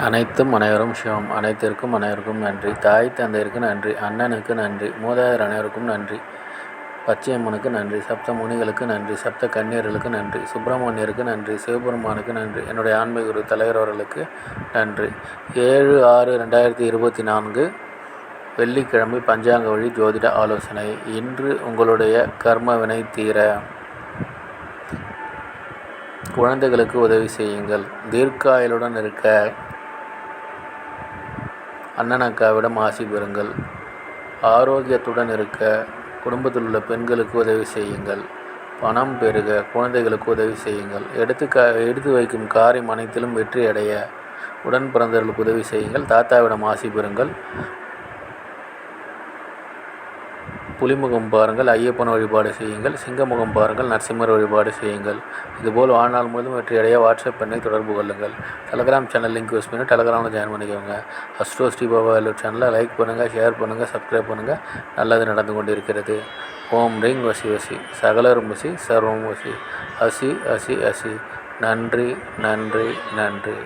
அனைத்தும் அனைவரும் சிவம். அனைத்திற்கும் அனைவருக்கும் நன்றி. தாய் தந்தையருக்கு நன்றி. அண்ணனுக்கு நன்றி. மூதாதையர் அனைவருக்கும் நன்றி. பச்சையம்மனுக்கு நன்றி. சப்த முனிகளுக்கு நன்றி. சப்த கன்னியர்களுக்கு நன்றி. சுப்பிரமணியருக்கு நன்றி. சிவபெருமானுக்கு நன்றி. என்னுடைய ஆன்மீக குரு தலைவர் அவர்களுக்கு நன்றி. 7/6/2024 வெள்ளிக்கிழமை பஞ்சாங்க வழி ஜோதிட ஆலோசனை. இன்று உங்களுடைய கர்ம வினை தீர குழந்தைகளுக்கு உதவி செய்யுங்கள். தீர்க்காயுளுடன் இருக்க அண்ணன் அக்காவிடம் ஆசி பெறுங்கள். ஆரோக்கியத்துடன் இருக்க குடும்பத்தில் உள்ள பெண்களுக்கு உதவி செய்யுங்கள். பணம் பெருக குழந்தைகளுக்கு உதவி செய்யுங்கள். எடுத்து வைக்கும் காரியம் அனைத்திலும் வெற்றி அடைய உடன் பிறந்தவர்களுக்கு உதவி செய்யுங்கள். தாத்தாவிடம் ஆசி பெறுங்கள். புலிமுகம் பாருங்கள், ஐயப்பன் வழிபாடு செய்யுங்கள். சிங்கமுகம் பாருங்கள், நரசிம்மர் வழிபாடு செய்யுங்கள். இதுபோல் வாழ்நாள் முழுவதும் வெற்றியடைய வாட்ஸ்அப் எண்ணை தொடர்பு கொள்ளுங்கள். டெலகிராம் சேனல் லிங்க் யூஸ் பண்ணி டெலகிராமில் ஜாயின் பண்ணிக்கோங்க. அஸ்ட்ரோ ஸ்ரீ பாபா வேலூர் சேனலை லைக் பண்ணுங்கள், ஷேர் பண்ணுங்கள், சப்ஸ்கிரைப் பண்ணுங்கள். நல்லது நடந்து கொண்டிருக்கிறது. ஓம் ரீங் வசி வசி சகலரும் வசி சர்வம் வசி. அசி அசி அசி. நன்றி நன்றி நன்றி.